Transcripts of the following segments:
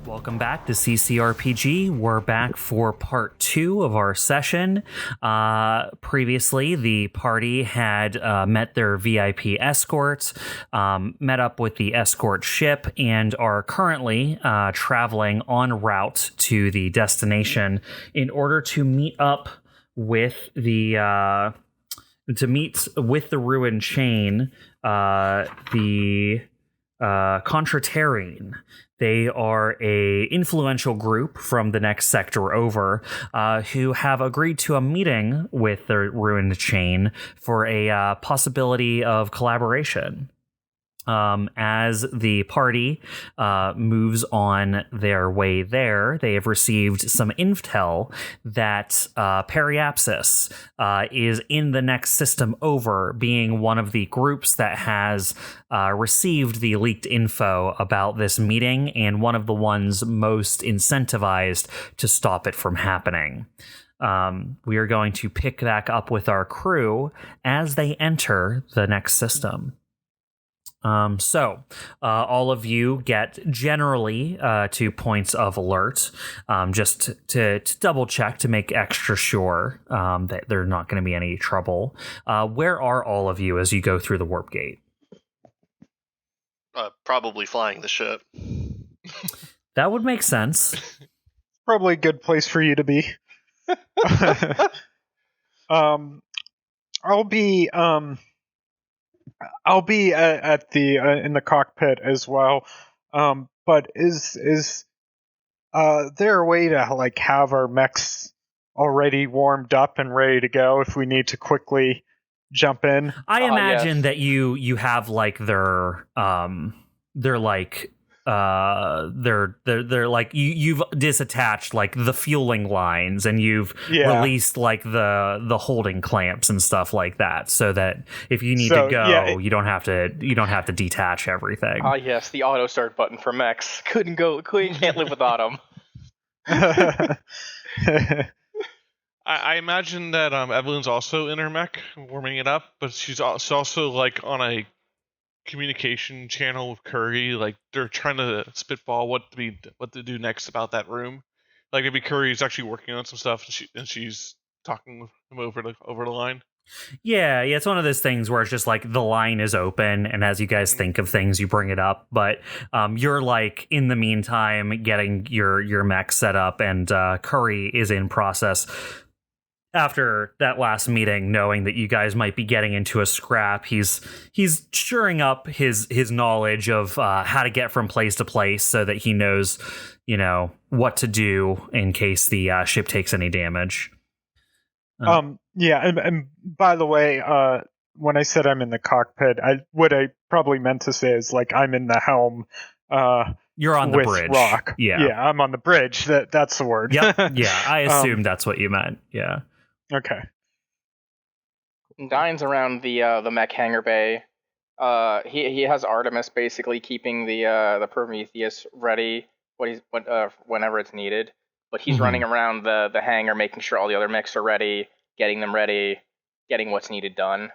Welcome back to CCRPG. We're back for part 2 of our session. Previously, the party had met their VIP escort, met up with the escort ship, and are currently traveling en route to the destination in order to meet up with the ruined chain, the Contraterrene. They are a influential group from the next sector over who have agreed to a meeting with the ruined chain for a possibility of collaboration. As the party moves on their way there, they have received some intel that Periapsis is in the next system over, being one of the groups that has received the leaked info about this meeting and one of the ones most incentivized to stop it from happening. We are going to pick back up with our crew as they enter the next system. So all of you get generally 2 points of alert, just to double check to make extra sure that there's not going to be any trouble. Where are all of you as you go through the warp gate? Probably flying the ship. That would make sense. Probably a good place for you to be. I'll be at the in the cockpit as well. But is there a way to like have our mechs already warmed up and ready to go if we need to quickly jump in? I imagine that you have like they're like they're like you've disattached like the fueling lines and you've released like the holding clamps and stuff like that, so that if you need to go, you don't have to detach everything. Yes, the auto start button for mechs. Can't live without them. I imagine that Evelene's also in her mech warming it up, but she's also like on a communication channel with Curry. Like they're trying to spitball what to do next about that room. Like maybe Curry's actually working on some stuff and she's talking with him over the line. Yeah, it's one of those things where it's just like the line is open, and as you guys think of things, you bring it up. But you're like in the meantime getting your mech set up, and Curry is in process. After that last meeting, knowing that you guys might be getting into a scrap, he's shoring up his knowledge of how to get from place to place, so that he knows, what to do in case the ship takes any damage. And by the way, when I said I'm in the cockpit, what I probably meant to say is like I'm in the helm. You're on the bridge. Rock. Yeah, I'm on the bridge. That's the word. Yep. Yeah, I assumed that's what you meant. Yeah. Okay. Dyne's around the mech hangar bay. He has Artemis basically keeping the Prometheus ready whenever it's needed. But he's running around the hangar, making sure all the other mechs are ready, getting them ready, getting what's needed done.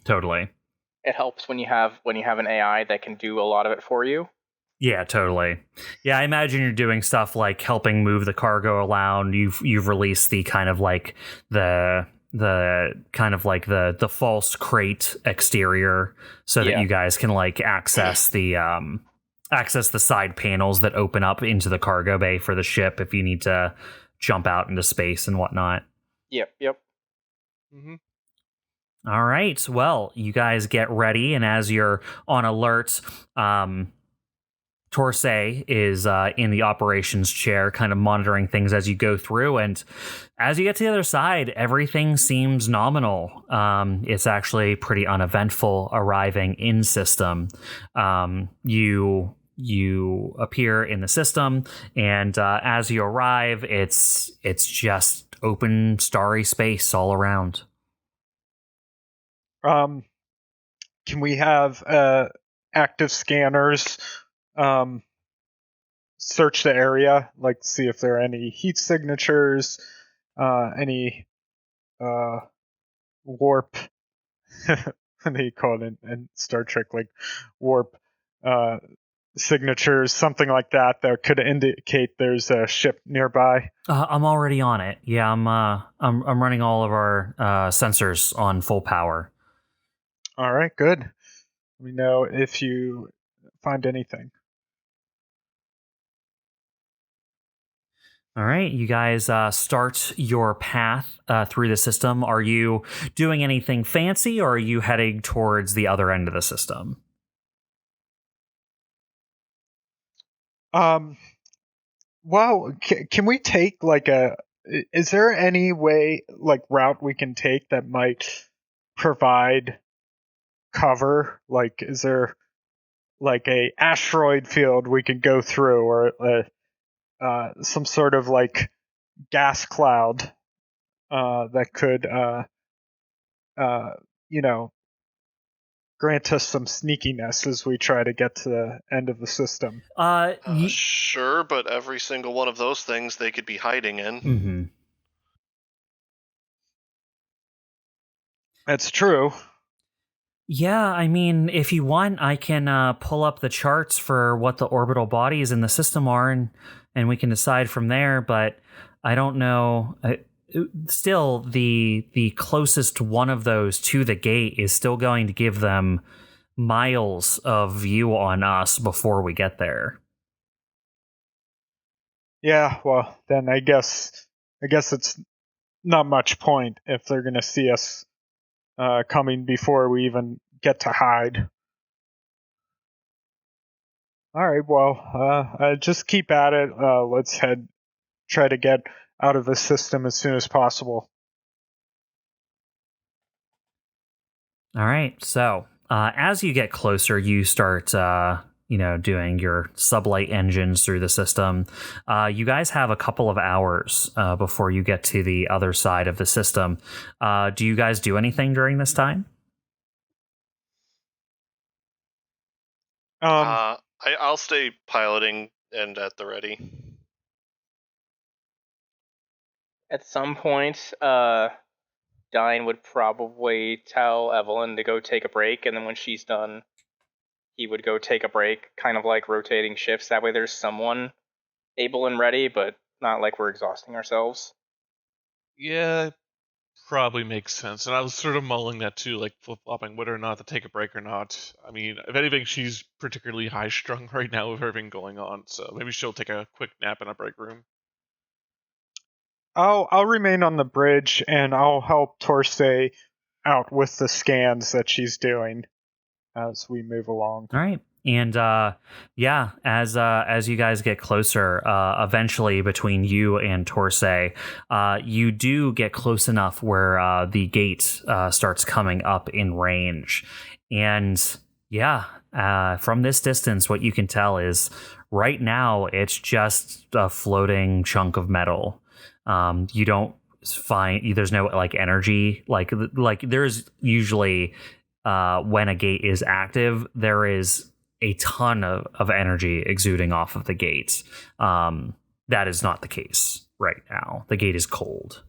Totally. It helps when you have an AI that can do a lot of it for you. Yeah, totally. Yeah, I imagine you're doing stuff like helping move the cargo around. You've released the kind of like the false crate exterior, so that you guys can like access the side panels that open up into the cargo bay for the ship if you need to jump out into space and whatnot. Yep. Mm-hmm. All right. Well, you guys get ready, and as you're on alert, Torsay is in the operations chair, kind of monitoring things as you go through. And as you get to the other side, everything seems nominal. It's actually pretty uneventful arriving in system. You appear in the system, and as you arrive, it's just open, starry space all around. Can we have active scanners search the area, like see if there are any heat signatures, any warp they call it in Star Trek, like warp signatures, something like that could indicate there's a ship nearby? I'm already on it. Yeah, I'm running all of our sensors on full power. All right, good. Let me know if you find anything. All right, you guys start your path through the system. Are you doing anything fancy, or are you heading towards the other end of the system? Well, can we take like is there any way, like, route we can take that might provide cover? Like, is there like a asteroid field we could go through, or some sort of like gas cloud that could you know, grant us some sneakiness as we try to get to the end of the system? Sure, but every single one of those things they could be hiding in. Mm-hmm. That's true. Yeah, I mean, if you want, I can pull up the charts for what the orbital bodies in the system are, and we can decide from there. But I don't know. Still, the closest one of those to the gate is still going to give them miles of view on us before we get there. Yeah, well, then I guess it's not much point if they're going to see us coming before we even get to hide. All right, well, just keep at it. Let's try to get out of the system as soon as possible. All right, so as you get closer, you start, doing your sublight engines through the system. You guys have a couple of hours before you get to the other side of the system. Do you guys do anything during this time? I'll stay piloting and at the ready. At some point, Dyne would probably tell Evelene to go take a break, and then when she's done, he would go take a break, kind of like rotating shifts. That way there's someone able and ready, but not like we're exhausting ourselves. Yeah, probably makes sense. And I was sort of mulling that too, like flip-flopping whether or not to take a break or not. I mean, if anything, she's particularly high-strung right now with everything going on, so maybe she'll take a quick nap in a break room. I'll remain on the bridge, and I'll help Torsay out with the scans that she's doing as we move along. All right. And as you guys get closer, eventually between you and Torsay, you do get close enough where the gate starts coming up in range. And from this distance, what you can tell is right now it's just a floating chunk of metal. You don't find there's no like energy like there's usually when a gate is active, there is a ton of energy exuding off of the gate. That is not the case right now. The gate is cold.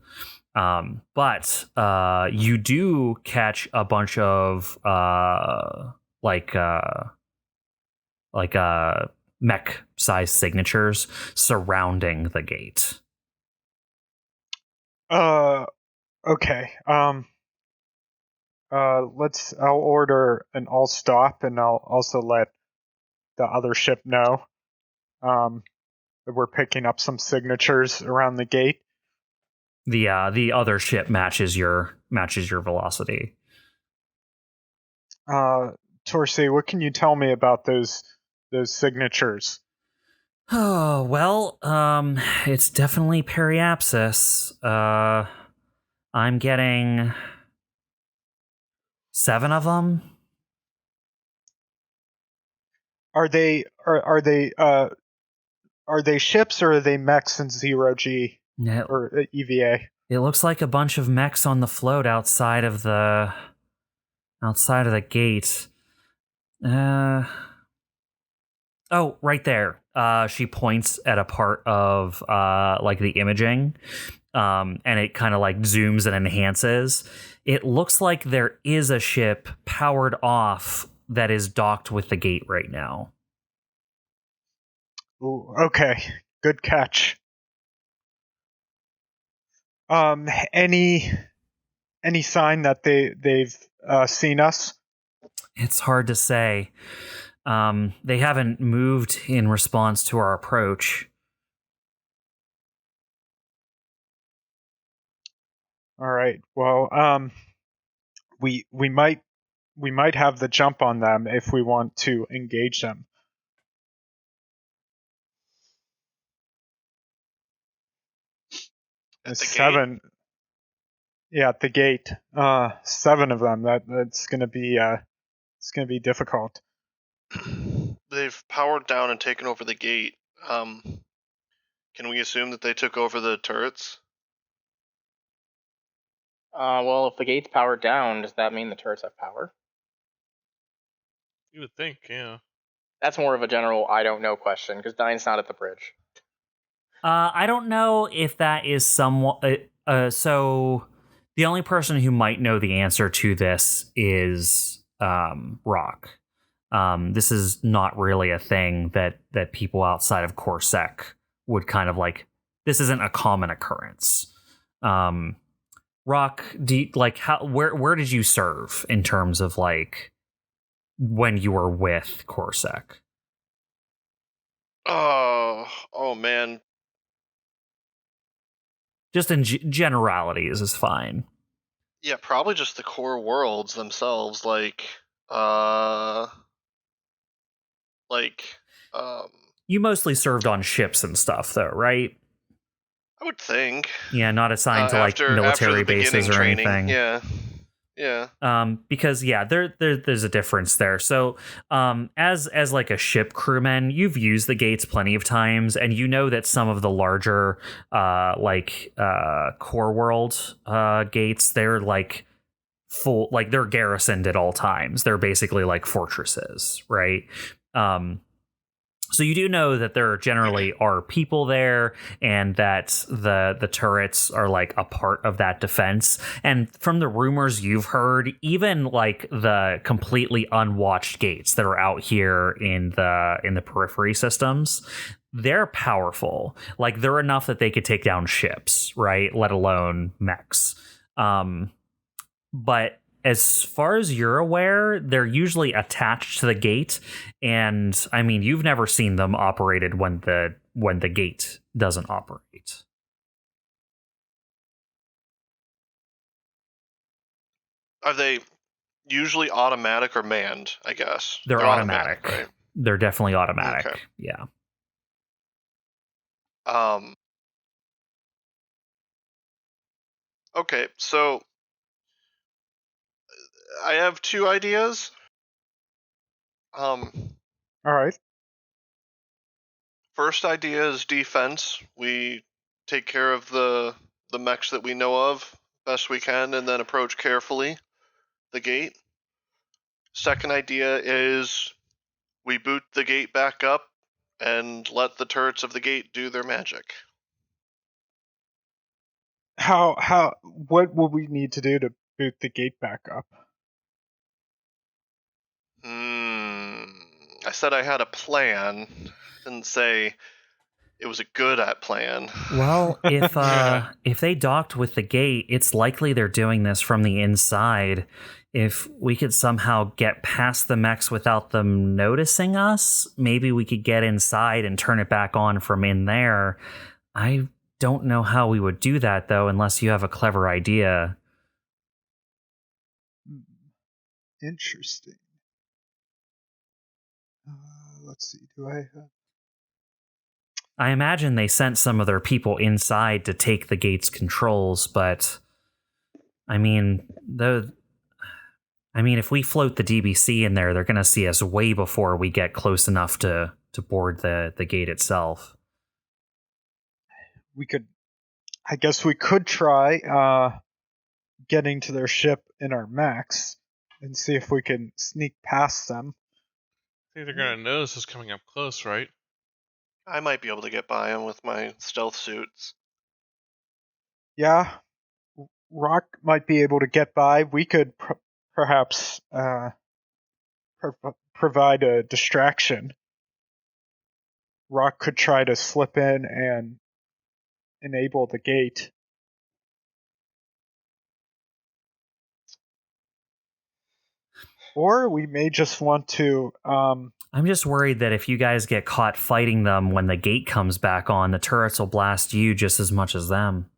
But you do catch a bunch of mech-sized signatures surrounding the gate. Okay. I'll order an all stop, and I'll also let the other ship know that we're picking up some signatures around the gate. The other ship matches your velocity. Torsay, what can you tell me about those signatures? Oh, well, it's definitely Periapsis. I'm getting 7 of them. Are they ships, or are they mechs in 0G or EVA? It looks like a bunch of mechs on the float outside of the gate. Oh, right there. She points at a part of like the imaging, and it kind of like zooms and enhances. It looks like there is a ship powered off that is docked with the gate right now. Ooh, okay, good catch. Any sign that they've seen us? It's hard to say. They haven't moved in response to our approach. All right. Well, we might have the jump on them if we want to engage them. At the Seven. gate? Yeah, at the gate. 7 of them. That's gonna be it's gonna be difficult. They've powered down and taken over the gate. Can we assume that they took over the turrets? Well, if the gate's powered down, does that mean the turrets have power? You would think, yeah. That's more of a general I don't know question, because Dyne's not at the bridge. I don't know if that is somewhat. So the only person who might know the answer to this is Rock. This is not really a thing that people outside of CorSec would kind of like. This isn't a common occurrence. Rock, where did you serve in terms of like when you were with CorSec? Oh man. Just in generalities is fine. Yeah, probably just the core worlds themselves, You mostly served on ships and stuff, though, right? I would think. Yeah, not assigned to like after military the bases or training. anything. Yeah. Because yeah, there's a difference there. So, as like a ship crewman, you've used the gates plenty of times, and you know that some of the larger, core world gates, they're like full, like they're garrisoned at all times. They're basically like fortresses, right? So you do know that there generally are people there, and that the turrets are like a part of that defense. And from the rumors you've heard, even like the completely unwatched gates that are out here in the periphery systems, they're powerful. Like they're enough that they could take down ships, right? Let alone mechs. But as far as you're aware, they're usually attached to the gate, and I mean, you've never seen them operated when the gate doesn't operate. Are they usually automatic or manned, I guess? They're automatic. Right? They're definitely automatic. Okay. Yeah. Okay, so I have 2 ideas. All right. First idea is defense. We take care of the mechs that we know of best we can, and then approach carefully the gate. Second idea is we boot the gate back up and let the turrets of the gate do their magic. What will we need to do to boot the gate back up? I said I had a plan. Didn't say it was a good at plan. Well, if they docked with the gate, it's likely they're doing this from the inside. If we could somehow get past the mechs without them noticing us, maybe we could get inside and turn it back on from in there. I don't know how we would do that, though, unless you have a clever idea. Interesting. Let's see. Do I? I imagine they sent some of their people inside to take the gate's controls, but I mean, if we float the DBC in there, they're going to see us way before we get close enough to board the gate itself. I guess we could try getting to their ship in our mechs and see if we can sneak past them. I think they're going to notice us coming up close, right? I might be able to get by them with my stealth suits. Yeah, Rock might be able to get by. We could perhaps provide a distraction. Rock could try to slip in and enable the gate. Or we may just want to... I'm just worried that if you guys get caught fighting them when the gate comes back on, the turrets will blast you just as much as them.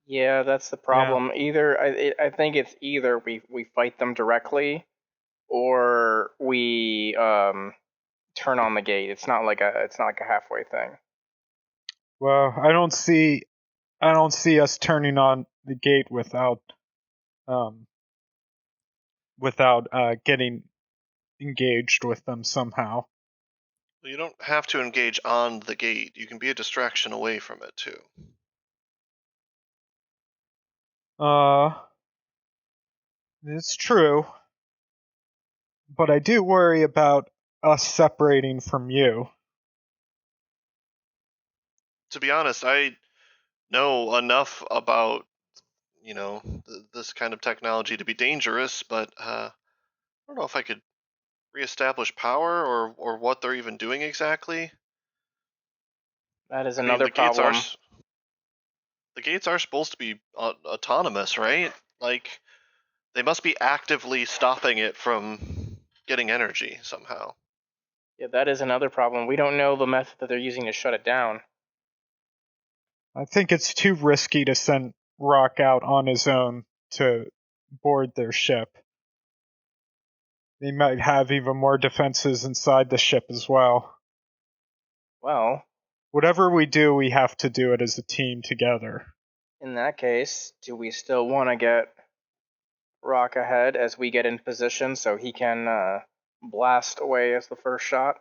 Yeah, that's the problem. I think it's either we fight them directly, or we turn on the gate. It's not like a halfway thing. Well, I don't see us turning on the gate without getting engaged with them somehow. You don't have to engage on the gate. You can be a distraction away from it too. It's true. But I do worry about us separating from you. To be honest, I know enough about, this kind of technology to be dangerous, but I don't know if I could reestablish power or what they're even doing exactly. That is another problem. The gates are supposed to be autonomous, right? Like, they must be actively stopping it from getting energy somehow. Yeah, that is another problem. We don't know the method that they're using to shut it down. I think it's too risky to send Rock out on his own to board their ship. They might have even more defenses inside the ship as well. Well, whatever we do, we have to do it as a team together. In that case, do we still want to get Rock ahead as we get in position so he can blast away as the first shot?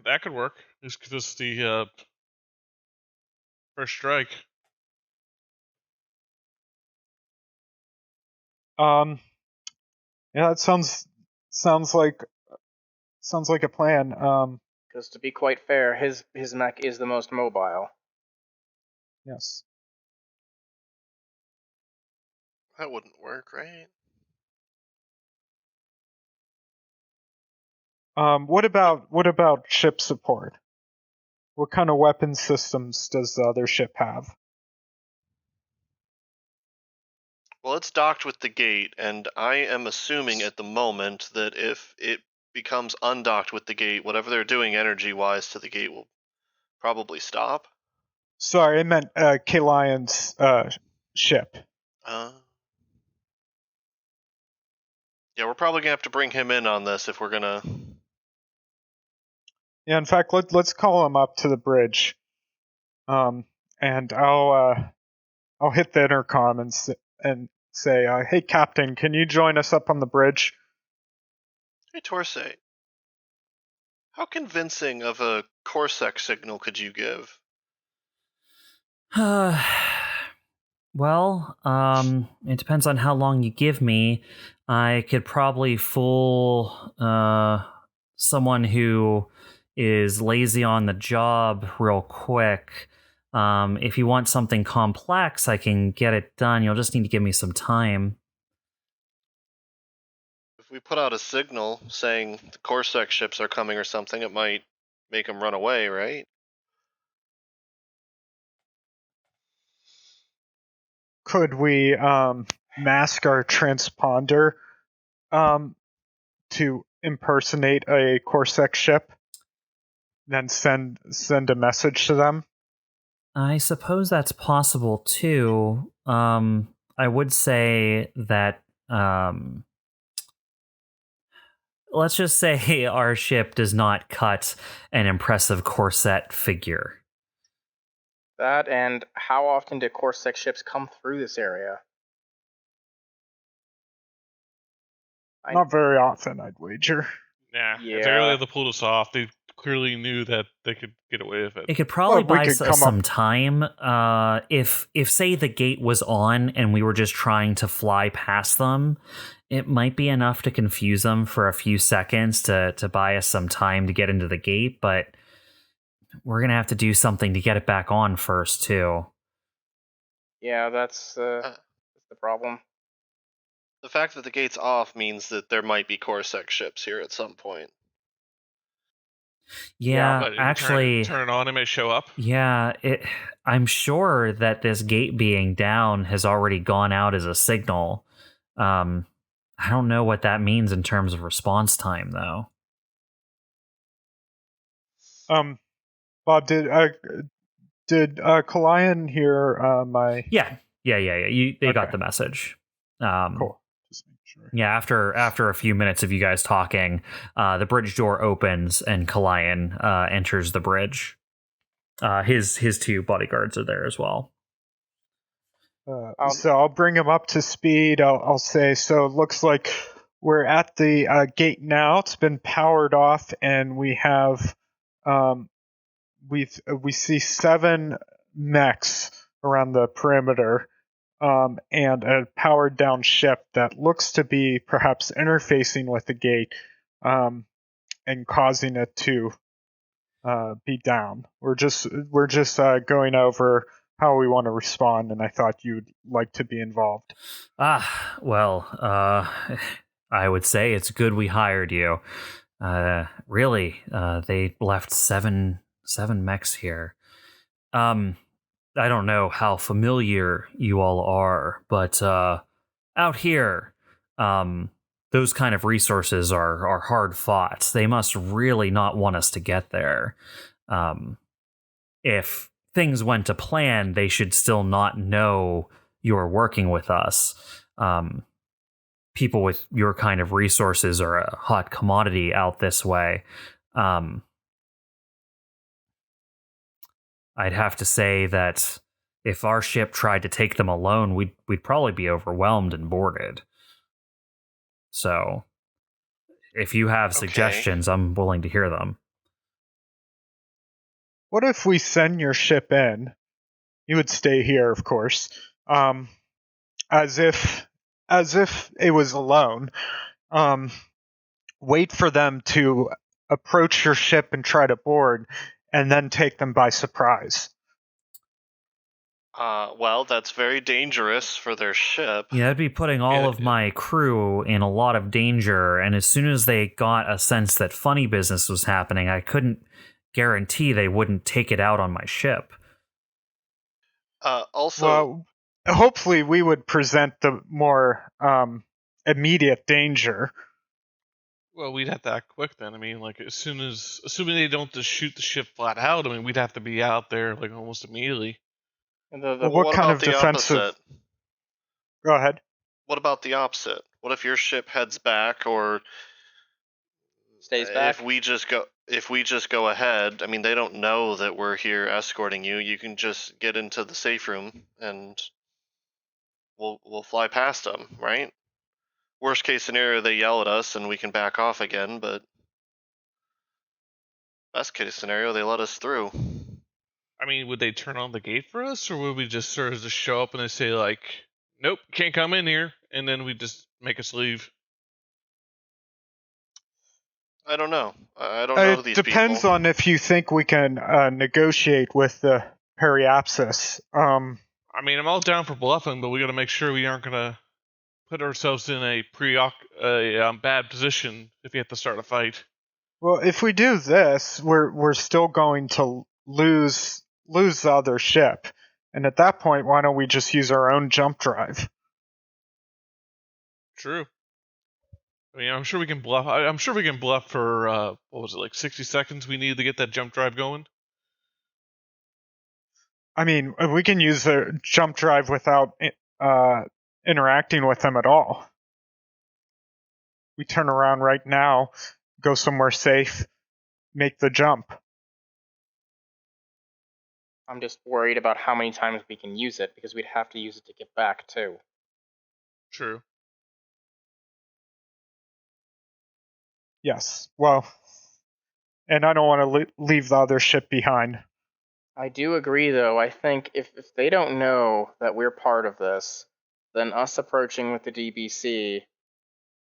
That could work. Just the first strike. Yeah, that sounds like a plan. Because to be quite fair, his mech is the most mobile. Yes. That wouldn't work, right? What about ship support? What kind of weapon systems does the other ship have? Well, it's docked with the gate, and I am assuming at the moment that if it becomes undocked with the gate, whatever they're doing energy-wise to the gate will probably stop. Sorry, I meant Kalion's ship. Yeah, we're probably gonna have to bring him in on this if we're gonna. Yeah, in fact, let's call him up to the bridge, and I'll hit the intercom and say, "Hey, Captain, can you join us up on the bridge?" Hey, Torsay, how convincing of a Corsac signal could you give? Well, it depends on how long you give me. I could probably fool someone who is lazy on the job real quick. If you want something complex, I can get it done. You'll just need to give me some time. If we put out a signal saying the Corsac ships are coming or something, it might make them run away, right? Could we mask our transponder to impersonate a Corsac ship, then send a message to them? I suppose that's possible too. I would say that let's just say our ship does not cut an impressive corset figure. That, and how often do Corsac ships come through this area? Not very often, I'd wager. Nah, Yeah. if they really had to pull this off, they clearly knew that they could get away with it. It could probably Well, we buy could us come some time. If say the gate was on and we were just trying to fly past them, it might be enough to confuse them for a few seconds to buy us some time to get into the gate, but we're going to have to do something to get it back on first, too. Yeah, that's the problem. The fact that the gate's off means that there might be Corsac ships here at some point. Yeah, But if you actually, turn it on, it may show up. yeah, I'm sure that this gate being down has already gone out as a signal. I don't know what that means in terms of response time, though. Bob, did Kalian hear my? Yeah. They got Okay. the message. Cool. Just make sure. Yeah, after a few minutes of you guys talking, the bridge door opens and Kalian enters the bridge. His two bodyguards are there as well. So I'll bring him up to speed. I'll say, so it looks like we're at the gate now. It's been powered off, and we have we see 7 mechs around the perimeter, and a powered down ship that looks to be perhaps interfacing with the gate, and causing it to be down. We're just going over how we want to respond, and I thought you'd like to be involved. Well, I would say it's good we hired you. Really, they left seven mechs here. I don't know how familiar you all are, but out here, those kind of resources are hard fought. They must really not want us to get there. If things went to plan, they should still not know you're working with us. People with your kind of resources are a hot commodity out this way. I'd have to say that if our ship tried to take them alone, we'd probably be overwhelmed and boarded. So, if you have suggestions, I'm willing to hear them. What if we send your ship in? You would stay here, of course, as if it was alone. Wait for them to approach your ship and try to board, and then take them by surprise. Well, that's very dangerous for their ship. Yeah, that'd be putting all of my crew in a lot of danger, and as soon as they got a sense that funny business was happening, I couldn't guarantee they wouldn't take it out on my ship. Also, well, hopefully we would present the more immediate danger. Well, we'd have to act quick then. I mean, like assuming they don't just shoot the ship flat out, I mean, we'd have to be out there like almost immediately. And what kind about of the defensive? opposite? Go ahead. What about the opposite? What if your ship heads back, or stays back? If we just go ahead, I mean, they don't know that we're here escorting you. You can just get into the safe room, and we'll fly past them, right? Worst case scenario, they yell at us, and we can back off again. But best case scenario, they let us through. I mean, would they turn on the gate for us, or would we just sort of just show up and they say like, "Nope, can't come in here," and then we just make us leave? I don't know. I don't know these people. It depends on if you think we can negotiate with the Periapsis. I mean, I'm all down for bluffing, but we got to make sure we aren't gonna put ourselves in a bad position if we have to start a fight. Well, if we do this, we're still going to lose the other ship, and at that point, why don't we just use our own jump drive? True. I mean, I'm sure we can bluff. I'm sure we can bluff for what was it, like 60 seconds? We need to get that jump drive going. I mean, we can use the jump drive without interacting with them at all. We turn around right now, go somewhere safe, make the jump. I'm just worried about how many times we can use it, because we'd have to use it to get back too. True. Yes. Well, and I don't want to leave the other ship behind. I do agree, though. I think if they don't know that we're part of this, then us approaching with the DBC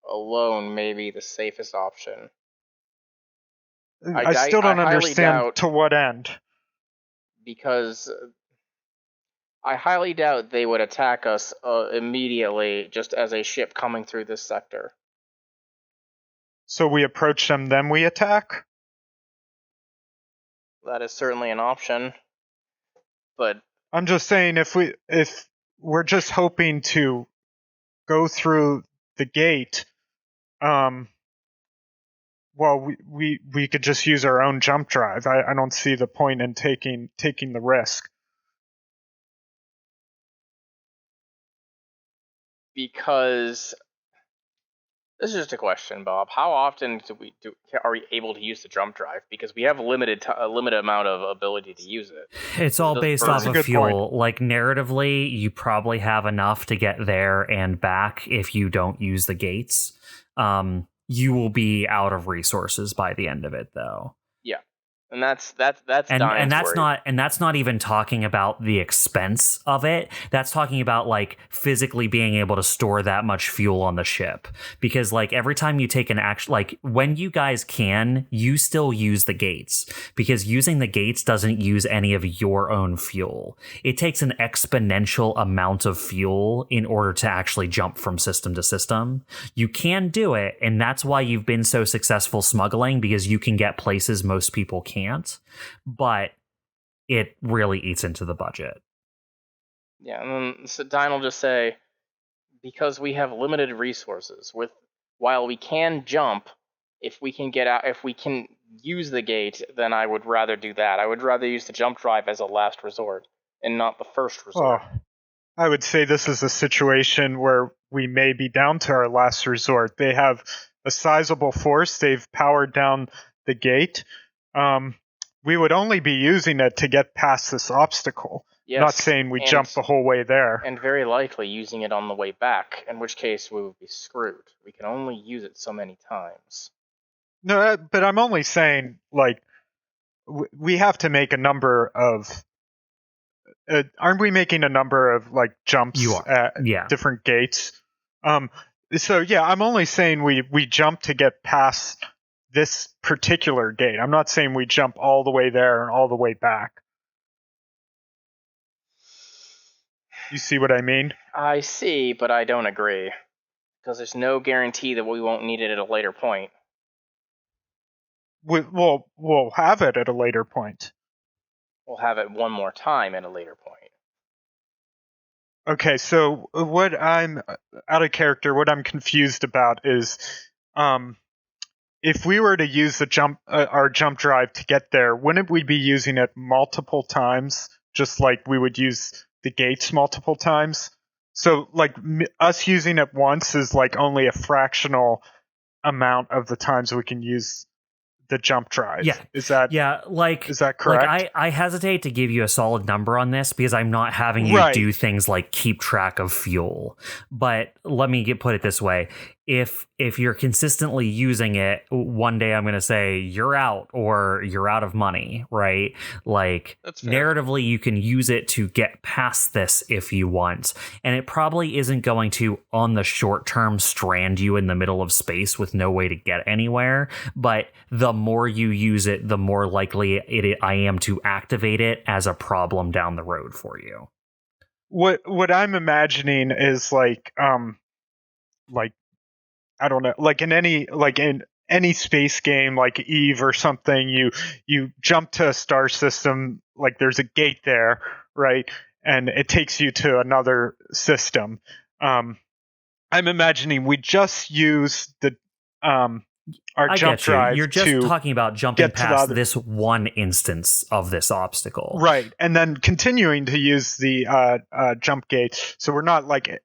alone may be the safest option. I still don't understand to what end. Because I highly doubt they would attack us immediately just as a ship coming through this sector. So we approach them, then we attack? that is certainly an option. But I'm just saying, if we're just hoping to go through the gate, well, we could just use our own jump drive. I don't see the point in taking the risk. because this is just a question, Bob. How often are we able to use the jump drive? Because we have a limited amount of ability to use it. It's all based off That's a of good fuel. Like, narratively, you probably have enough to get there and back if you don't use the gates. You will be out of resources by the end of it, though. Yeah, and that's and that's worry. that's not even talking about the expense of it. That's talking about like physically being able to store that much fuel on the ship, because like every time you take an action, like when you guys can, you still use the gates, because using the gates doesn't use any of your own fuel. It takes an exponential amount of fuel in order to actually jump from system to system. You can do it, and that's why you've been so successful smuggling, because you can get places most people can't. But it really eats into the budget. Yeah, and then so Dyne will just say, because we have limited resources, while we can jump, if we can use the gate, then I would rather do that. I would rather use the jump drive as a last resort and not the first resort. Oh, I would say this is a situation where we may be down to our last resort. They have a sizable force. They've powered down the gate. We would only be using it to get past this obstacle. Yes, not saying we jump the whole way there. And very likely using it on the way back, in which case we would be screwed. We can only use it so many times. No, but I'm only saying, like, we have to make a number of... aren't we making a number of, like, jumps at different gates? So, yeah, I'm only saying we jump to get past this particular gate. I'm not saying we jump all the way there and all the way back. You see what I mean? I see, but I don't agree. Because there's no guarantee that we won't need it at a later point. We'll have it at a later point. We'll have it one more time at a later point. Okay, so what I'm out of character, what I'm confused about is, if we were to use our jump drive to get there, wouldn't we be using it multiple times, just like we would use the gates multiple times? So, like, us using it once is like only a fractional amount of the times we can use the jump drive. Yeah. Is that correct? Like, I hesitate to give you a solid number on this because I'm not having you do things like keep track of fuel. But let me put it this way. If you're consistently using it, one day I'm going to say you're out or you're out of money, right? Like, narratively, you can use it to get past this if you want. And it probably isn't going to, on the short term, strand you in the middle of space with no way to get anywhere. But the more you use it, the more likely I am to activate it as a problem down the road for you. What I'm imagining is like I don't know, like in any space game like Eve or something, you jump to a star system, like there's a gate there, right? And it takes you to another system. I'm imagining we just use our jump drive. You're just talking about jumping past this one instance of this obstacle. Right. And then continuing to use the jump gate. So we're not like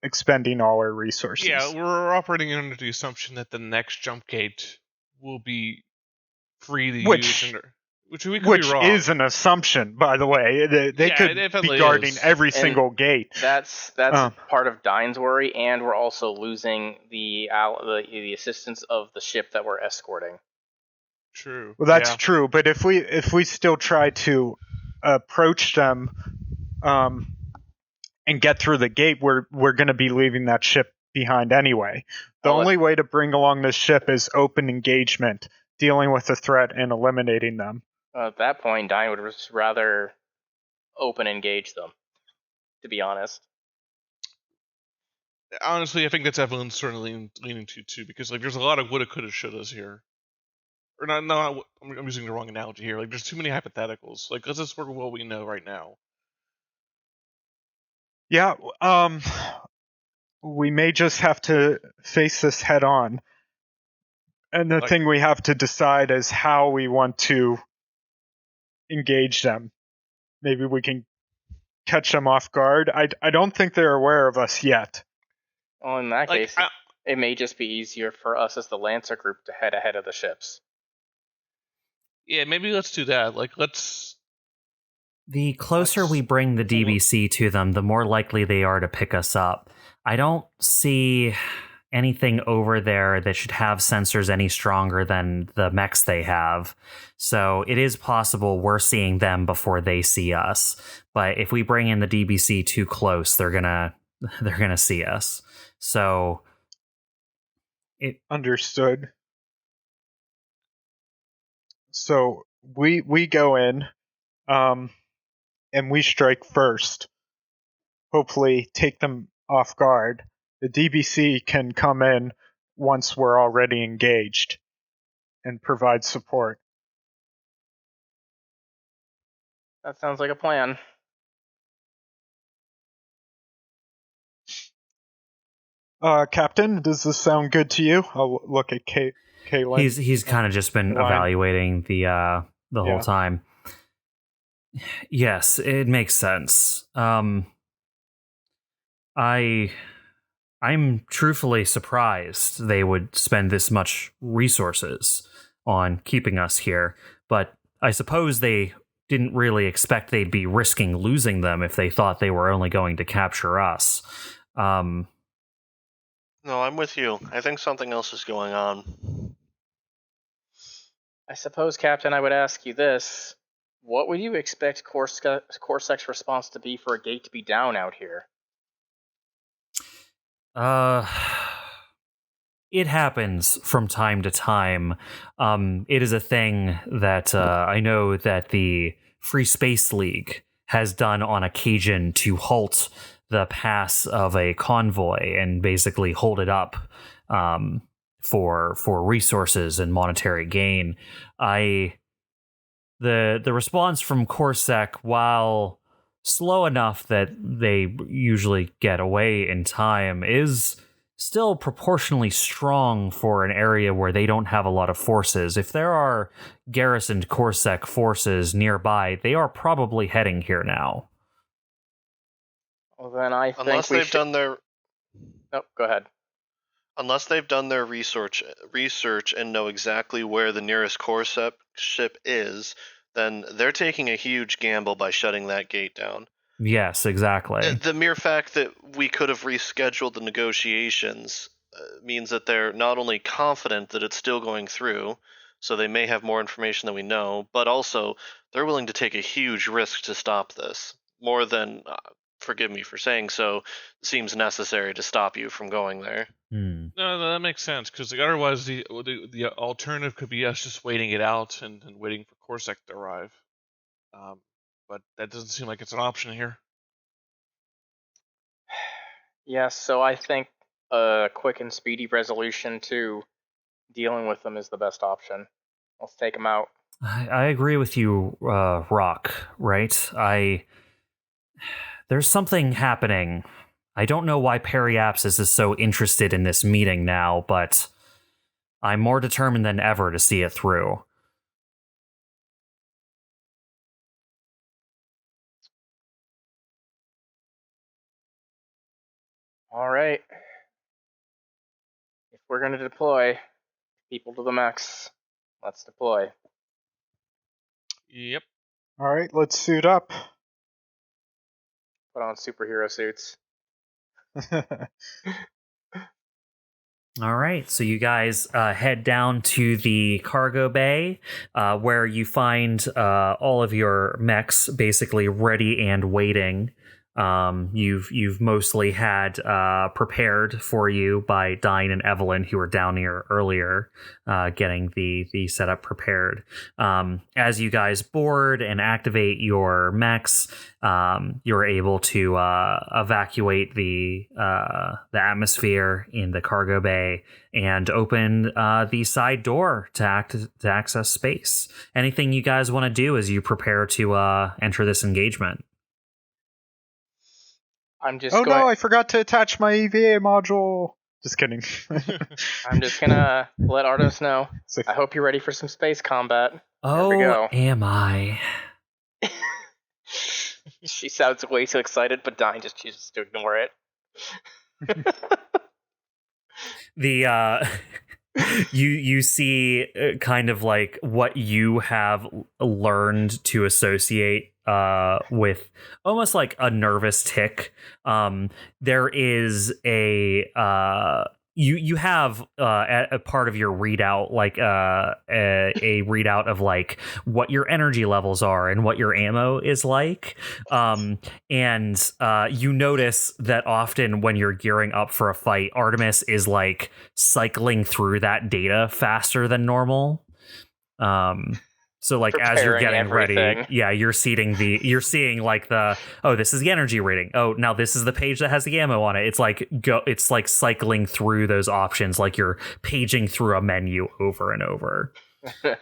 expending all our resources. Yeah, we're operating under the assumption that the next jump gate will be free to use. Which we could be wrong. Is an assumption, by the way. They could be guarding every single gate. That's part of Dyne's worry, and we're also losing the assistance of the ship that we're escorting. True. Well, that's true. But if we still try to approach them and get through the gate, we're going to be leaving that ship behind anyway. The only way to bring along this ship is open engagement, dealing with the threat and eliminating them. At that point, Dyne would just rather open engage them, to be honest. Honestly, I think that's Evelyn certainly leaning to too, because like there's a lot of woulda, coulda, shouldas here. or not. No, I'm using the wrong analogy here. Like, there's too many hypotheticals. Like, let's just work with what we know right now. Yeah, we may just have to face this head on. And the thing we have to decide is how we want to engage them. Maybe we can catch them off guard. I don't think they're aware of us yet. Well, in that case, it may just be easier for us as the Lancer group to head ahead of the ships. Yeah, maybe let's do that. Like, let's... The closer we bring the DBC to them, the more likely they are to pick us up. I don't see anything over there that should have sensors any stronger than the mechs they have. So it is possible we're seeing them before they see us. But if we bring in the DBC too close, they're gonna see us. So Understood. So we go in, and we strike first. Hopefully take them off guard. The DBC can come in once we're already engaged and provide support. That sounds like a plan. Captain, does this sound good to you? I'll look at Kaylin. He's kind of just been evaluating the whole time. Yes, it makes sense. I'm truthfully surprised they would spend this much resources on keeping us here, but I suppose they didn't really expect they'd be risking losing them if they thought they were only going to capture us. No, I'm with you. I think something else is going on. I suppose, Captain, I would ask you this. What would you expect Corsec's response to be for a gate to be down out here? It happens from time to time. It is a thing that I know that the Free Space League has done on occasion to halt the pass of a convoy and basically hold it up for resources and monetary gain. The response from Corsec, while slow enough that they usually get away in time, is still proportionally strong for an area where they don't have a lot of forces. If there are garrisoned Corsec forces nearby, they are probably heading here now. Well, then I think unless they've done their... Oh, go ahead. Unless they've done their research and know exactly where the nearest Corsec ship is, then they're taking a huge gamble by shutting that gate down. Yes, exactly. The mere fact that we could have rescheduled the negotiations means that they're not only confident that it's still going through, so they may have more information than we know, but also they're willing to take a huge risk to stop this. More than, forgive me for saying so, seems necessary to stop you from going there. No, that makes sense, because otherwise the alternative could be us just waiting it out and waiting for Corsec to arrive. But that doesn't seem like it's an option here. Yes, so I think a quick and speedy resolution to dealing with them is the best option. Let's take them out. I agree with you, Rock, right? There's something happening. I don't know why Periapsis is so interested in this meeting now, but I'm more determined than ever to see it through. All right. If we're going to deploy people to the mechs, let's deploy. Yep. All right, let's suit up. Put on superhero suits. All right, so you guys head down to the cargo bay where you find all of your mechs basically ready and waiting You've mostly had prepared for you by Dyne and Evelene, who were down here earlier, getting the setup prepared. As you guys board and activate your mechs, you're able to evacuate the atmosphere in the cargo bay and open the side door to access space. Anything you guys want to do as you prepare to enter this engagement? I'm just Oh going. no, I forgot to attach my EVA module. Just kidding. I'm just gonna let Artemis know. So- I hope you're ready for some space combat. Oh, we go. am I? She sounds way too excited, but Dyne just chooses to ignore it. The you see kind of like what you have learned to associate with almost like a nervous tick. There is a you have a part of your readout like a readout of like what your energy levels are and what your ammo is like, and you notice that often when you're gearing up for a fight, Artemis is like cycling through that data faster than normal. So like as you're Preparing getting ready, everything. yeah, you're seeing like the, oh, this is the energy rating. Oh, now this is the page that has the ammo on it. It's like cycling through those options like you're paging through a menu over and over. Okay.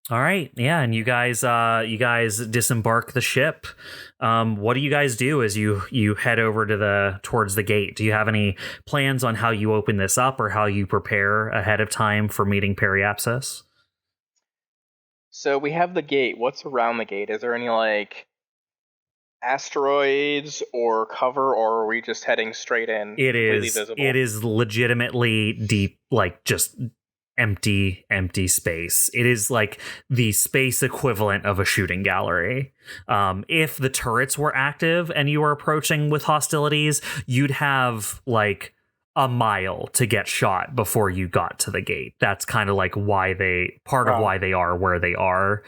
All right, yeah, and you guys disembark the ship. What do you guys do as you head over towards the gate? Do you have any plans on how you open this up or how you prepare ahead of time for meeting Periapsis? So we have the gate. What's around the gate? Is there any like asteroids or cover, or are we just heading straight in? It completely is. visible? It is legitimately deep, like just empty space. It is like the space equivalent of a shooting gallery. If the turrets were active and you were approaching with hostilities, you'd have like a mile to get shot before you got to the gate. That's kind of like why why they are where they are.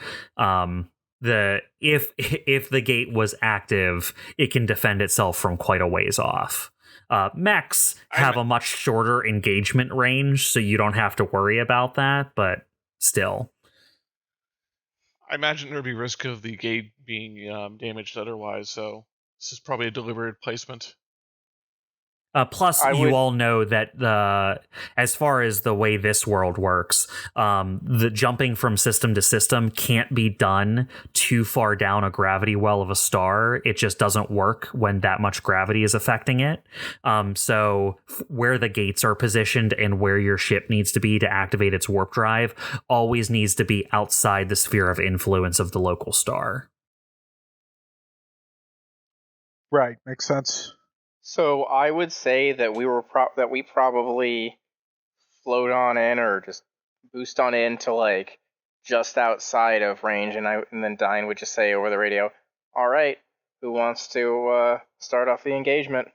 If the gate was active, it can defend itself from quite a ways off. Mechs have a much shorter engagement range, so you don't have to worry about that, but still. I imagine there'd be risk of the gate being damaged otherwise, so this is probably a deliberate placement. Plus, you all know that as far as the way this world works, the jumping from system to system can't be done too far down a gravity well of a star. It just doesn't work when that much gravity is affecting it. So where the gates are positioned and where your ship needs to be to activate its warp drive always needs to be outside the sphere of influence of the local star. Right, makes sense. So I would say that we probably float on in or just boost on in to like just outside of range, and then Dyne would just say over the radio, "All right, who wants to start off the engagement?"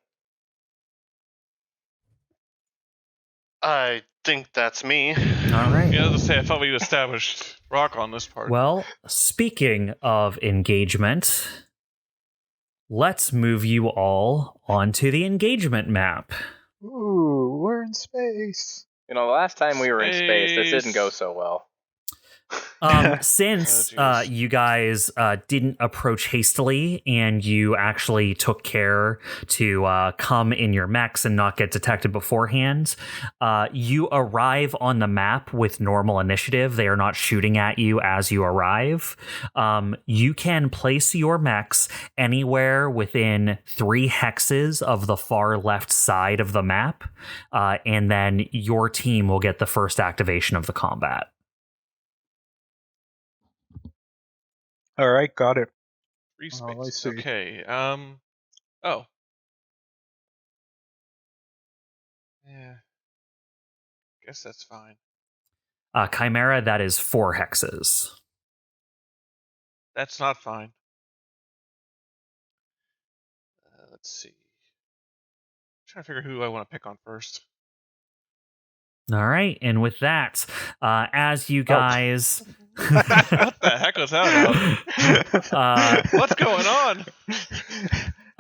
I think that's me. All right. Yeah, let's say I thought we established rock on this part. Well, speaking of engagement, let's move you all onto the engagement map. Ooh, we're in space. You know, the last time we were in space, this didn't go so well. Since geez. you guys didn't approach hastily and you actually took care to come in your mechs and not get detected beforehand, you arrive on the map with normal initiative. They are not shooting at you as you arrive. You can place your mechs anywhere within 3 hexes of the far left side of the map, and then your team will get the first activation of the combat. All right, got it. Free Oh, I space. see. Okay. Oh. Yeah. Guess that's fine. Chimera, that is 4 hexes. That's not fine. Let's see. I'm trying to figure who I want to pick on first. All right, and with that, as you guys. What the heck was that about? What's going on?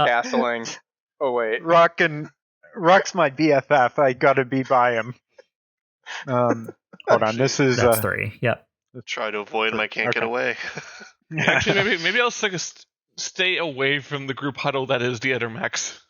Castling. Oh wait. Rock's my BFF. I gotta be by him. Hold on. This is That's 3. Yep. Try to avoid him. I can't get away. Actually, maybe I'll stay away from the group huddle that is the other mechs.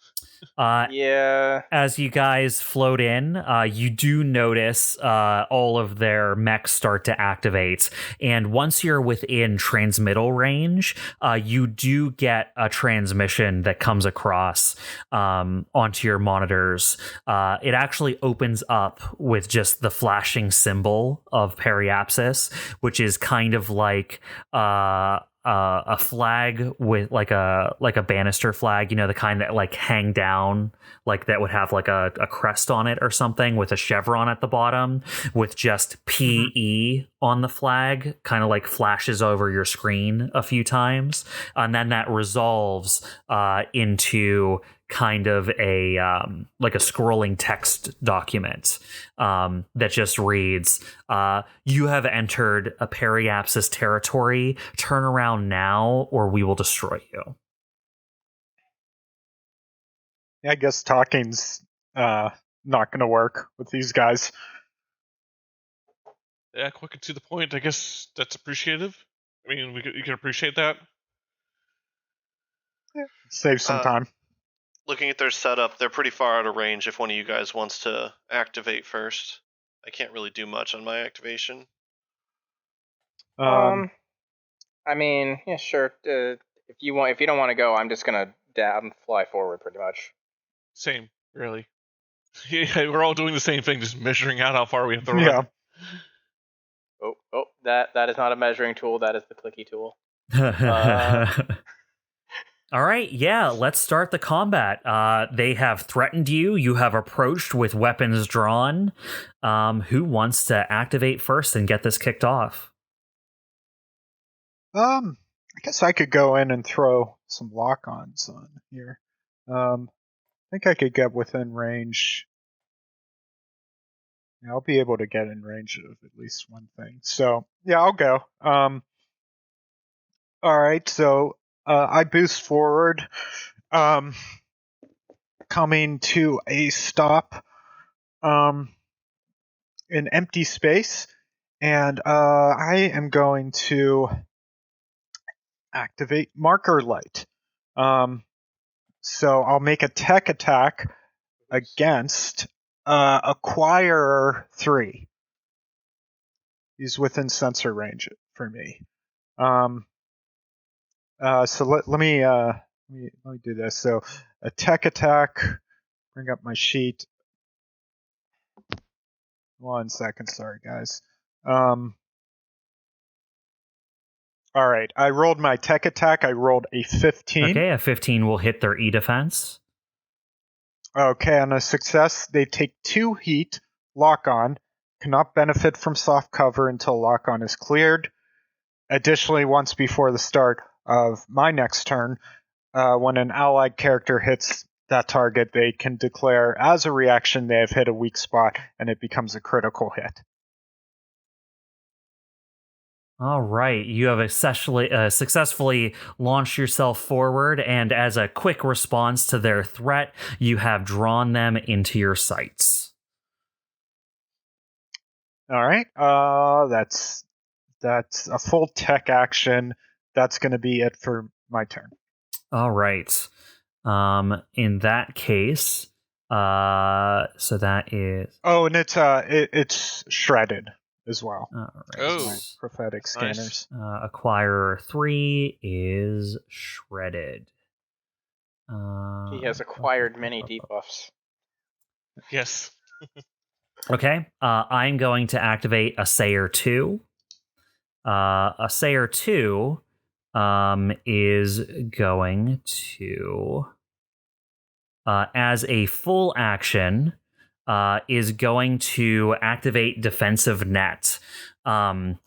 Yeah. As you guys float in, you do notice all of their mechs start to activate. And once you're within transmittal range, you do get a transmission that comes across onto your monitors. It actually opens up with just the flashing symbol of Periapsis, which is kind of like a flag with like a banister flag, the kind that like hang down, like that would have like a crest on it or something with a chevron at the bottom with just PE on the flag, kind of like flashes over your screen a few times, and then that resolves into kind of a like a scrolling text document that just reads, you have entered a Periapsis territory. Turn around now or we will destroy you. Yeah, I guess talking's not gonna work with these guys. Yeah, quick and to the point. I guess that's appreciative. I mean, you can appreciate that. Save some time. Looking at their setup, they're pretty far out of range if one of you guys wants to activate first. I can't really do much on my activation. I mean, yeah, sure. If you don't want to go, I'm just gonna fly forward, pretty much. Same, really. Yeah, we're all doing the same thing, just measuring out how far we have to run. Yeah. Oh, that is not a measuring tool. That is the clicky tool. All right, yeah, let's start the combat. They have threatened you. You have approached with weapons drawn. Who wants to activate first and get this kicked off? I guess I could go in and throw some lock-ons on here. I think I could get within range. Yeah, I'll be able to get in range of at least one thing. So, yeah, I'll go. All right, so I boost forward, coming to a stop in empty space, and I am going to activate marker light. So I'll make a tech attack against Acquirer 3. He's within sensor range for me. So let me do this. So a tech attack. Bring up my sheet. 1 second, sorry guys. All right, I rolled my tech attack. I rolled a 15. Okay, a 15 will hit their E defense. Okay, on a success, they take 2 heat, lock on, cannot benefit from soft cover until lock on is cleared. Additionally, once before the start of my next turn, when an allied character hits that target, they can declare as a reaction they have hit a weak spot and it becomes a critical hit. All right, you have successfully launched yourself forward, and as a quick response to their threat, you have drawn them into your sights. All right, that's a full tech action. That's going to be it for my turn. All right. In that case, so that is. Oh, and it's shredded as well. All right. Oh. My prophetic scanners. Acquirer 3 is shredded. He has acquired many debuffs. Yes. Okay. I'm going to activate Assayer 2. Assayer 2 is going to, as a full action, is going to activate Defensive Net. Oddly,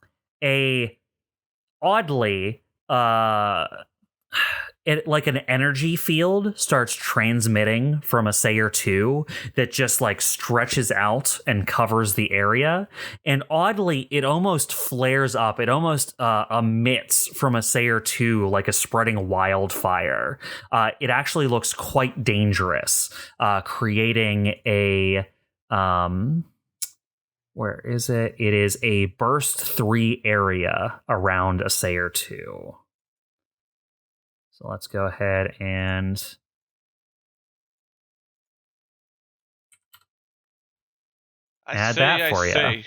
like an energy field starts transmitting from Assayer 2 that just like stretches out and covers the area. And oddly, it almost flares up. It almost emits from Assayer 2 like a spreading wildfire. It actually looks quite dangerous, creating a... where is it? It is a burst 3 area around Assayer 2. So let's go ahead and add that for you.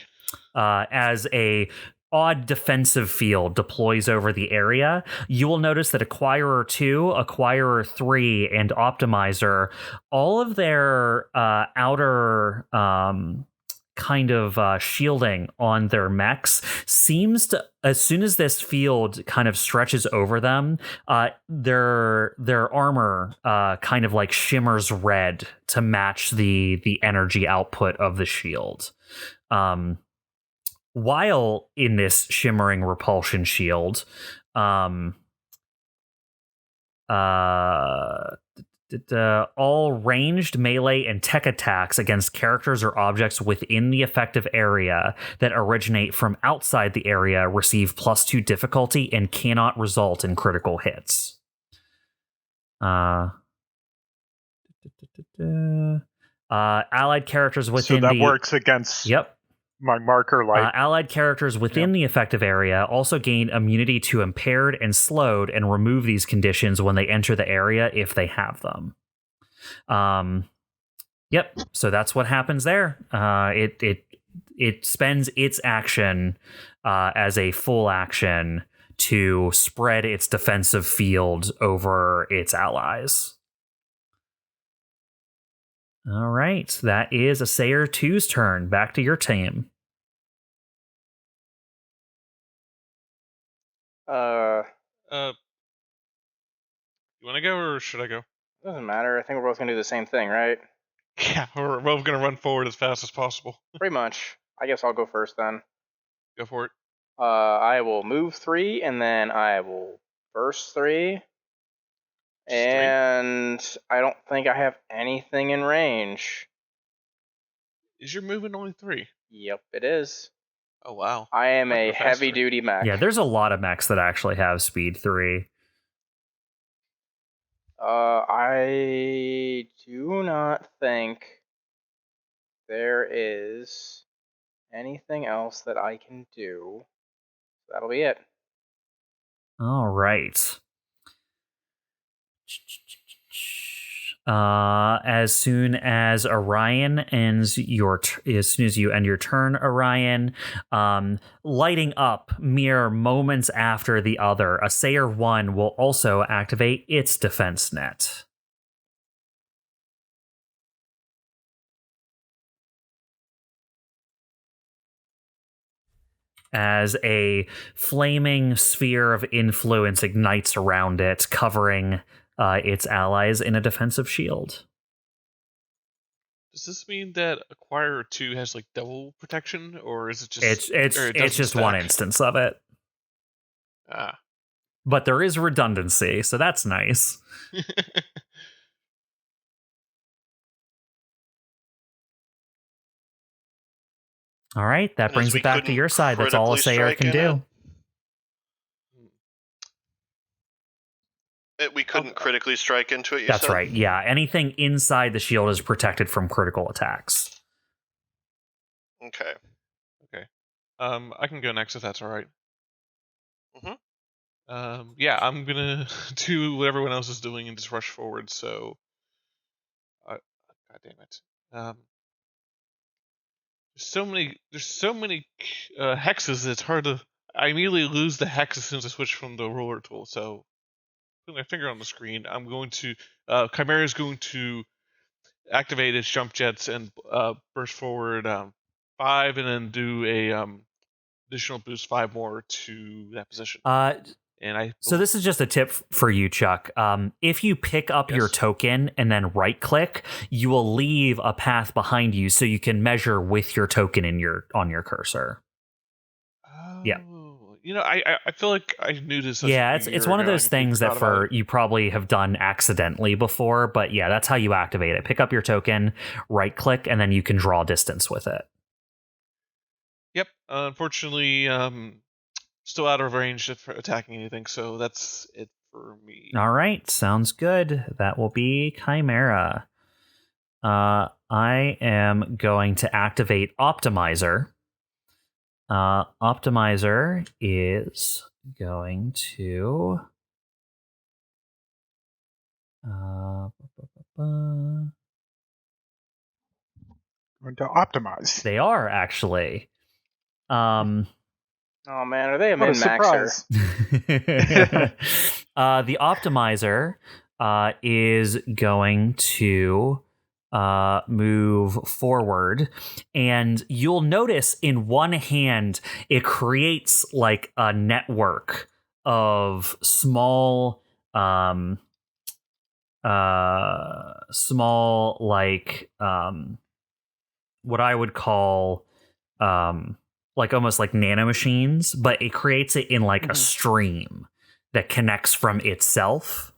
As a odd defensive field deploys over the area, you will notice that Acquirer 2, Acquirer 3, and Optimizer, all of their outer kind of shielding on their mechs seems to, as soon as this field kind of stretches over them, their armor kind of like shimmers red to match the energy output of the shield. While in this shimmering repulsion shield, all ranged, melee, and tech attacks against characters or objects within the effective area that originate from outside the area receive +2 difficulty and cannot result in critical hits. Allied characters within so that works against my marker light. Allied characters within the effective area also gain immunity to impaired and slowed and remove these conditions when they enter the area if they have them. So that's what happens there. It spends its action as a full action to spread its defensive field over its allies. All right, that is Assayer 2's turn. Back to your team. You want to go or should I go? Doesn't matter. I think we're both gonna do the same thing, right? Yeah, we're both gonna run forward as fast as possible. Pretty much. I guess I'll go first then. Go for it. I will move 3, and then I will burst 3. And I don't think I have anything in range. Is your movement only 3? Yep, it is. Oh, wow. I am a heavy-duty mech. Yeah, there's a lot of mechs that actually have speed 3. I do not think there is anything else that I can do. That'll be it. All right. As soon as Orion ends as soon as you end your turn, Orion, lighting up mere moments after the other, Assayer 1 will also activate its defense net. As a flaming sphere of influence ignites around it, covering its allies in a defensive shield. Does this mean that Acquirer 2 has like double protection, or is it just it's just one instance of it? But there is redundancy, so that's nice. All right, that brings it back to your side. That's all Assayer can do. We couldn't critically strike into it, That's right, yeah. Anything inside the shield is protected from critical attacks. Okay. I can go next if that's all right. Mm-hmm. Yeah, I'm gonna do what everyone else is doing and just rush forward, so... God damn it. There's so many hexes, it's hard to... I immediately lose the hex as soon as I switch from the roller tool, so... Put my finger on the screen. I'm going to CHIMERA is going to activate its jump jets and burst forward 5, and then do a additional boost 5 more to that position. So this is just a tip for you, Chuck. If you pick up your token and then right click, you will leave a path behind you, so you can measure with your token on your cursor. Oh, yeah. I feel like I knew this. Yeah, it's one of those things that you probably have done accidentally before, but yeah, that's how you activate it. Pick up your token, right click, and then you can draw distance with it. Yep. Unfortunately, still out of range for attacking anything, so that's it for me. All right, sounds good. That will be Chimera. I am going to activate Optimizer. Optimizer is going to Going to optimize. they are actually. Oh man, are they a What a min-maxer? surprise. The Optimizer is going to move forward, and you'll notice in one hand it creates like a network of small what I would call like almost like nanomachines, but it creates it in like a stream that connects from itself,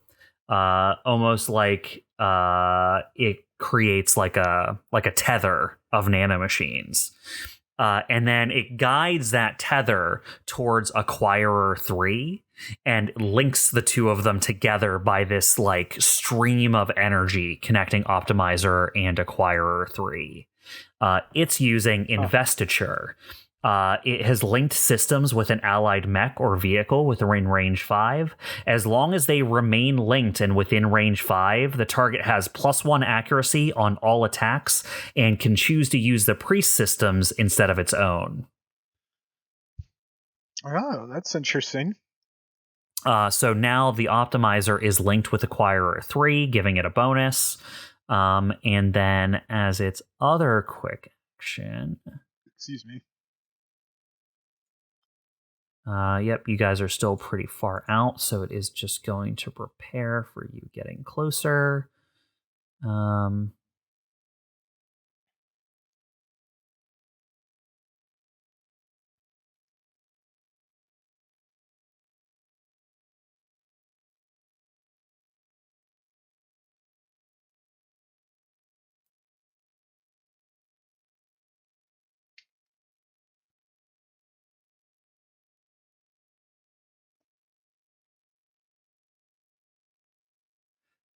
almost like it creates like a tether of nanomachines. And then it guides that tether towards Acquirer 3 and links the two of them together by this like stream of energy connecting Optimizer and Acquirer 3. It's using Investiture. It has linked systems with an allied mech or vehicle within range 5. As long as they remain linked and within range 5, the target has +1 accuracy on all attacks and can choose to use the priest systems instead of its own. Oh, that's interesting. So now the Optimizer is linked with Acquirer 3, giving it a bonus. And then as its other quick action... Excuse me. Yep, you guys are still pretty far out, so it is just going to prepare for you getting closer.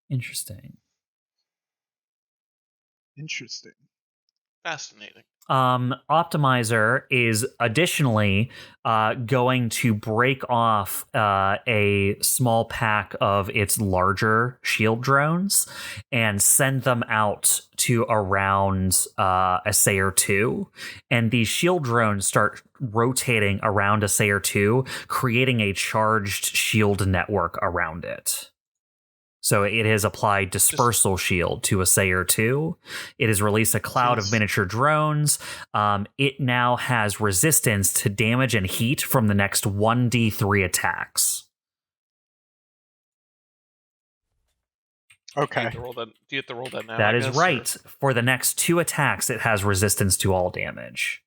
Interesting. Fascinating. Optimizer is additionally going to break off a small pack of its larger shield drones and send them out to around Assayer 2. And these shield drones start rotating around Assayer 2, creating a charged shield network around it. So it has applied Dispersal Shield to Assayer 2. It has released a cloud of miniature drones. It now has resistance to damage and heat from the next 1d3 attacks. Okay. Do you have to roll that now? That is right. Or? For the next 2 attacks, it has resistance to all damage.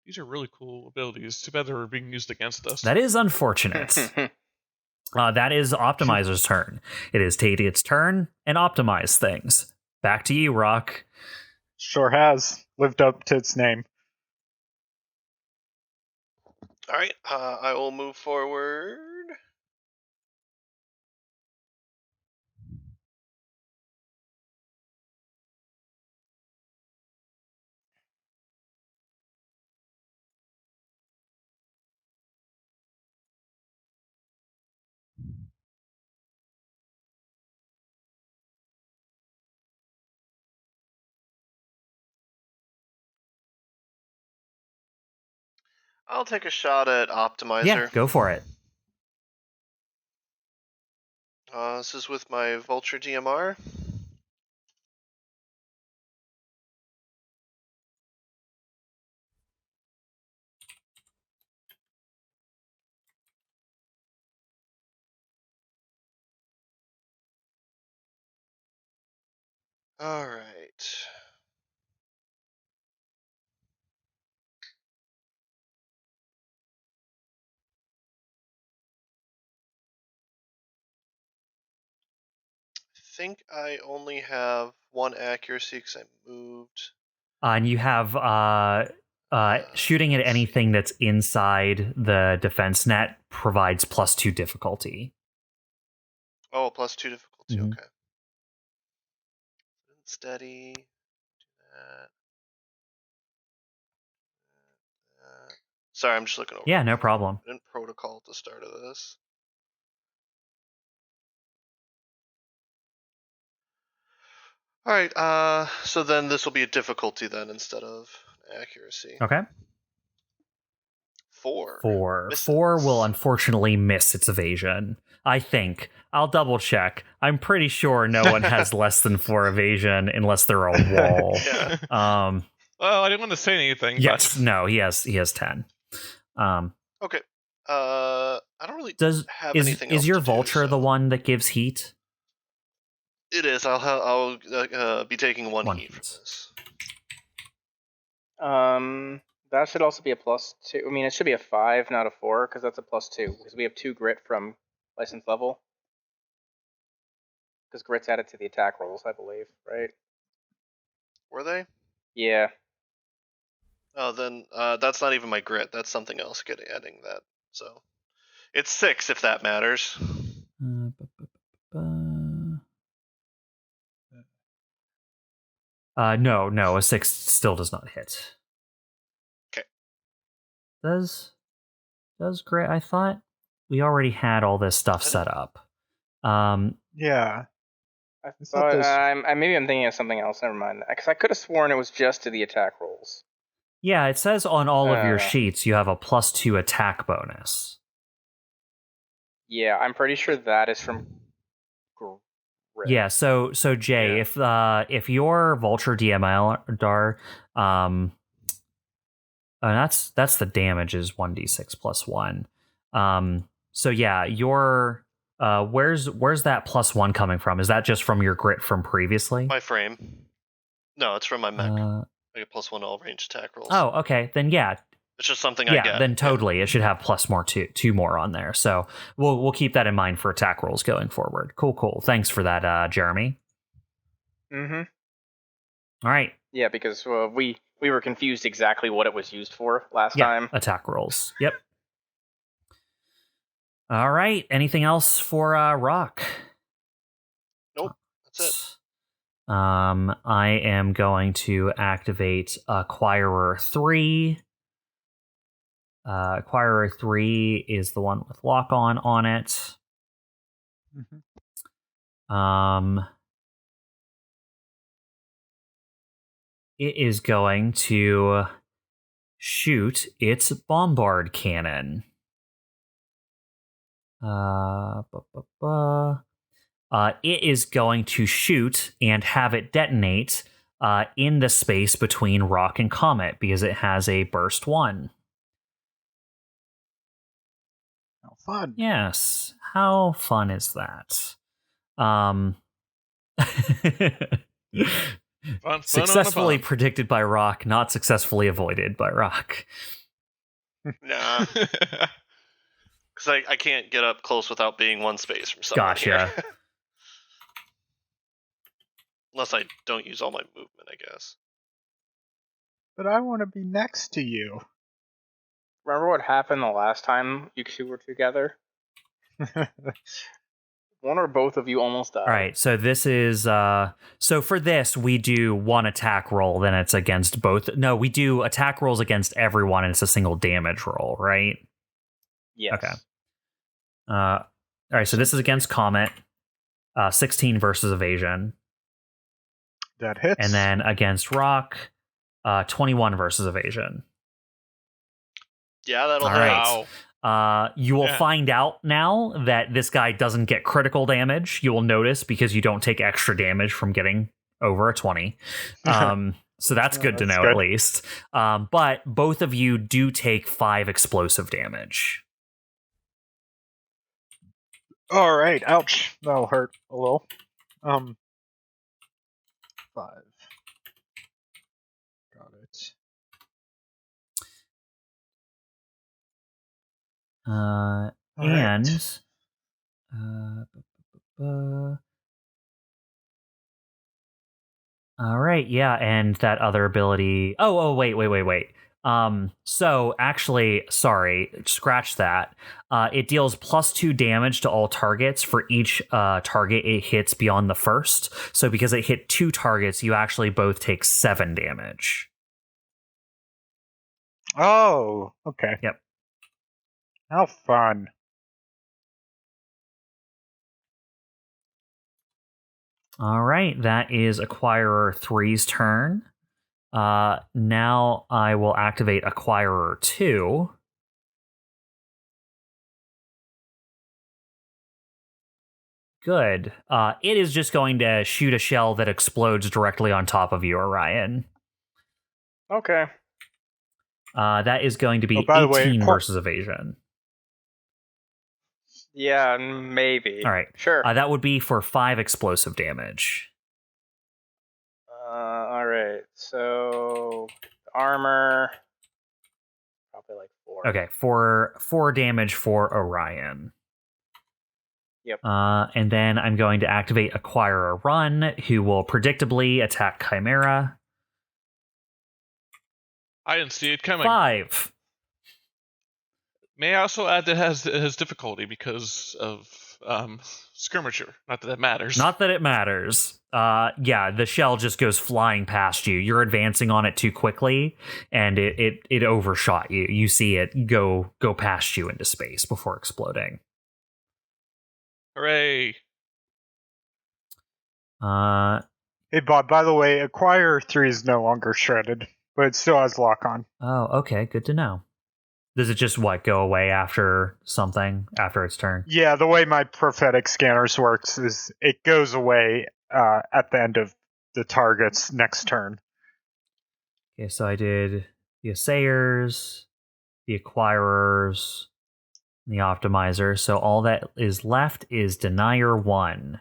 These are really cool abilities. Too bad they're being used against us. That is unfortunate. That is Optimizer's turn. It is taking its turn and optimize things. Back to you, Rock. Sure has lived up to its name. All right, I will move forward. I'll take a shot at Optimizer. Yeah, go for it. This is with my Vulture DMR. All right. think I only have 1 accuracy because I moved. And you have shooting at anything that's inside the defense net provides +2 difficulty. Oh, +2 difficulty. Mhm. Okay. Steady. Do that. Sorry, I'm just looking over. Yeah, no problem. I didn't protocol at the start of this. All right. So then this will be a difficulty then instead of accuracy. Okay. 4. 4. Misses. 4 will unfortunately miss its evasion. I think. I'll double check. I'm pretty sure no one has less than 4 evasion unless they're a wall. Yeah. Well, I didn't want to say anything. Yes. But... No. He has 10. Okay. I don't really have is anything else is your to do, vulture so- the one that gives heat? It is. I'll be taking 1 One heat from heat. this. That should also be a +2. I mean, it should be a 5, not a 4, because that's a +2. Because we have 2 grit from license level. Because grit's added to the attack rolls, I believe, right? Were they? Yeah. Oh, then that's not even my grit. That's something else adding that. So it's 6 if that matters. No, a 6 still does not hit. Okay. Does grit? I thought we already had all this stuff set up. Yeah. I It's thought, not this- maybe I'm thinking of something else. Never mind. Because I could have sworn it was just to the attack rolls. Yeah, it says on all of your Uh. sheets you have a +2 attack bonus. Yeah, I'm pretty sure that is from grit. Yeah, so Jay, Yeah. if your vulture DMLR, that's the damage is 1d6 +1. So yeah, your where's that +1 coming from? Is that just from your grit from previously? My frame. No, it's from my mech. Uh, I get +1 all range attack rolls. oh, okay, then yeah, It's just something I yeah, get. then totally, it should have two more on there. So we'll keep that in mind for attack rolls going forward. Cool. Thanks for that, Jeremy. Mm-hmm. All right. Yeah, because we were confused exactly what it was used for last Yeah, time. attack rolls. Yep. All right. Anything else for Rock? Nope. That's it. I am going to activate Acquirer 3. Acquirer 3 is the one with lock on it. Mhm. It is going to shoot its bombard cannon. It is going to shoot and have it detonate in the space between Rock and Comet because it has a burst 1. How fun. Yes. How fun is that? Fun Successfully on a predicted by Rock, not successfully avoided by Rock. Nah. bomb. Because I can't get up close without being 1 space from someone Gotcha. here. Unless I don't use all my movement, I guess. But I want to be next to you. Remember what happened the last time you two were together? One or both of you almost died. All right, so this is so for this we do 1 attack roll, then it's against both. No, we do attack rolls against everyone, and it's a single damage roll, right? Yes. Okay. All right, so this is against Comet, 16 versus evasion, That hits. and then against Rock, 21 versus evasion. Yeah, that'll All hit. right. Wow. You will Yeah. find out now that this guy doesn't get critical damage. You will notice because you don't take extra damage from getting over a 20. So that's good to That's know good. at least. But both of you do take 5 explosive damage. All right. Ouch. That'll hurt a little. 5. Got it. And All right. All right, yeah, and that other ability. Oh, wait. So actually, sorry, scratch that. It deals +2 damage to all targets for each target it hits beyond the first. So because it hit 2 targets, you actually both take 7 damage. Oh, okay. Yep. How fun. All right, that is Acquirer 3's turn. Now I will activate Acquirer 2. Good. It is just going to shoot a shell that explodes directly on top of you, Orion. Okay. That is going to be by the 18 way, versus evasion. Yeah, maybe. All right. Sure. That would be for 5 explosive damage. All right. So armor, probably like 4. Okay, 4 damage for Orion. Yep. And then I'm going to activate Acquirer Run, who will predictably attack Chimera. I didn't see it coming. 5. May I also add that it has difficulty because of skirmisher. Not that it matters. Not that it matters. Yeah, the shell just goes flying past you. You're advancing on it too quickly, and it overshot you. You see it go past you into space before exploding. Hooray! Hey, Bob, by the way, Acquire 3 is no longer shredded, but it still has lock on. Oh, okay, good to know. Does it just, go away after its turn? Yeah, the way my prophetic scanners works is it goes away at the end of the target's next turn. Okay, so I did the Assayers, the Acquirers, and the Optimizer. So all that is left is Denier 1.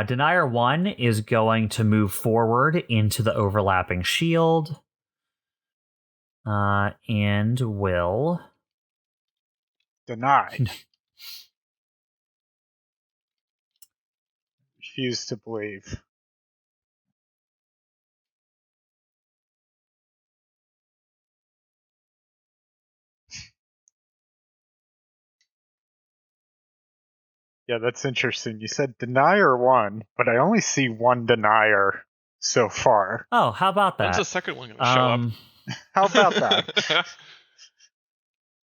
Denier 1 is going to move forward into the overlapping shield. And will... Deny. Refuse to believe. Yeah, that's interesting. You said Denier 1, but I only see one Denier so far. Oh, how about that? When's the second one going to show up? How about that?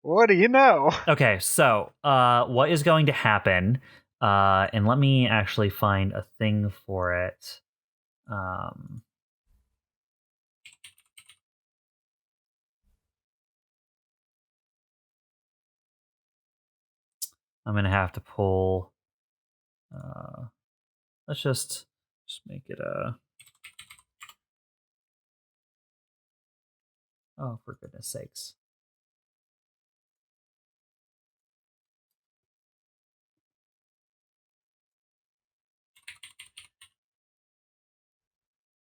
What do you know? Okay, so what is going to happen, and let me actually find a thing for it. I'm going to have to pull... let's just make it a... Oh, for goodness sakes.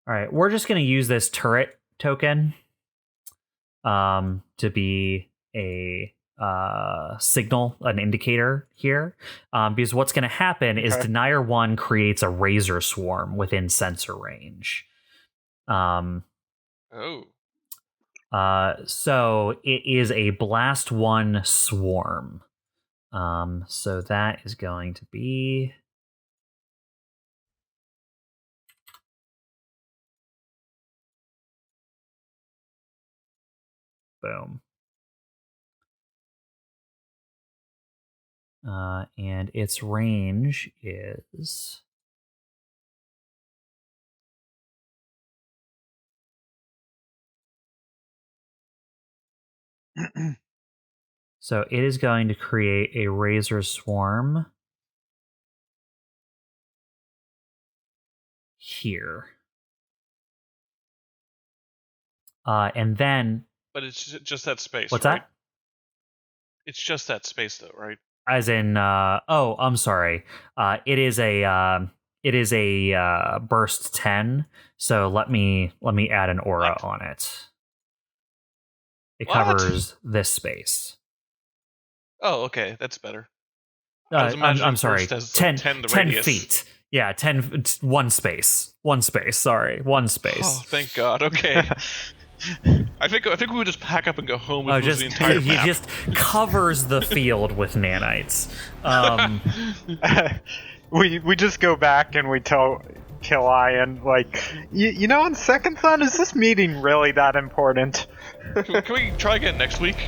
All right, we're just going to use this turret token to be a signal, an indicator here. Because what's going to happen is Denier 1 creates a razor swarm within sensor range. Oh. So it is a Blast 1 swarm. So that is going to be... Boom. And its range is... So it is going to create a razor swarm here. And then... But it's just that space, What's right? that? It's just that space, though, right? As in, I'm sorry. It is a burst 10. So let me add an aura on it. It covers this space. Oh, okay, that's better. I'm sorry. Burst has 10 10 the 10 radius. feet. Yeah, 1 space. 1 space, sorry. 1 space. Oh, thank God. Okay. I think we would just pack up and go home and lose the Just entire he map. just covers the field with nanites. We just go back and we tell Ian, like, you know, on second thought, is this meeting really that important? Can we try again next week?